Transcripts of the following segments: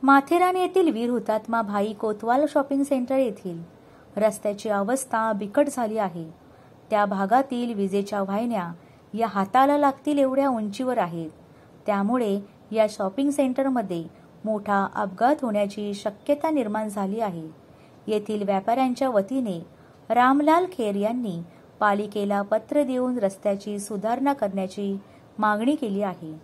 माथेरान येथील वीर हुतात्मा भाई कोतवाल शॉपिंग सेंटर येथील रस्त्याची अवस्था बिकट झाली आहे। त्या भागातील विजेच्या वाहिन्या या हाताला लागतील एवढ्या उंचीवर आहेत। त्यामुळे या शॉपिंग सेंटरमध्ये मोठा अपघात होण्याची शक्यता निर्माण झाली आहे। येथील व्यापाऱ्यांच्या वतीने रामलाल खेर यांनी पालिकेला पत्र देऊन रस्त्याची सुधारणा करण्याची मागणी केली आहे।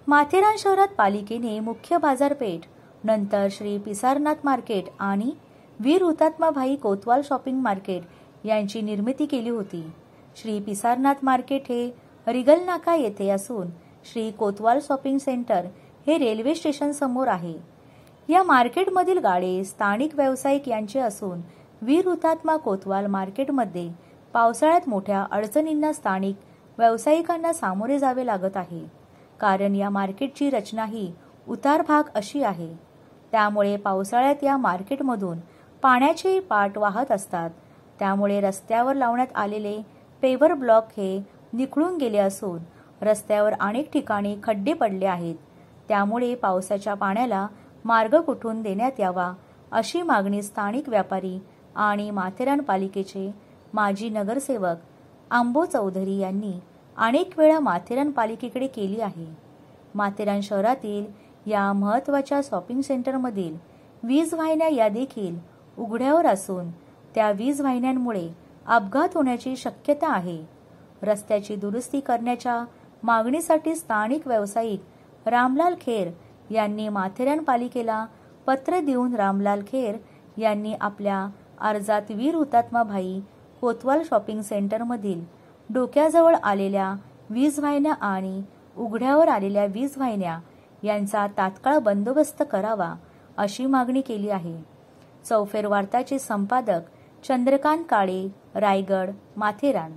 माथेरान शहरात पालिकेने मुख्य बाजारपेठ, नंतर श्री पिसारनाथ मार्केट आणि वीर हुतात्मा भाई कोतवाल शॉपिंग मार्केट यांची निर्मिती केली होती। श्री पिसारनाथ मार्केट हे रिगल नाका येथे असून श्री कोतवाल शॉपिंग सेंटर हे रेल्वे स्टेशन समोर आहे। या मार्केटमधील गाडे स्थानिक व्यावसायिक यांचे असून वीर हुतात्मा कोतवाल मार्केटमध्ये पावसाळ्यात मोठ्या अडचणींना स्थानिक व्यावसायिकांना सामोरे जावे लागत आहे। कारण या मार्केटची रचना ही उतार भाग अशी आहे। त्यामुळे पावसाळ्यात या मार्केटमधून पाण्याचे पाट वाहत असतात। त्यामुळे रस्त्यावर लावण्यात आलेले पेवर ब्लॉक हे निखळून गेले असून रस्त्यावर अनेक ठिकाणी खड्डे पडले आहेत। त्यामुळे पावसाच्या पाण्याला मार्ग कुठून देण्यात यावा अशी मागणी स्थानिक व्यापारी आणि माथेरान पालिकेचे माजी नगरसेवक आंबो चौधरी यांनी अनेक वेळा माथेरान पालिकेकडे केली आहे। माथेरान शहरातील या महत्त्वाच्या शॉपिंग सेंटरमधील वीज वाहिन्या या देखील उघड्यावर असून त्या वीज वाहिन्यांमुळे अपघात होण्याची शक्यता आहे। रस्त्याची दुरुस्ती करण्याच्या मागणीसाठी स्थानिक व्यावसायिक रामलाल खेर यांनी माथेरान पालिकेला पत्र देऊन रामलाल खेर यांनी आपल्या अर्जात वीर हुतात्मा भाई कोतवाल शॉपिंग सेंटरमधील डोक्याजवळ आलेल्या वीज वाहिन्या आणि उघड्यावर आलेल्या वीज वाहिन्या यांचा तात्काळ बंदोबस्त करावा अशी मागणी केली आहे। चौफेर वार्ताचे संपादक चंद्रकांत काळे, रायगड, माथेरान।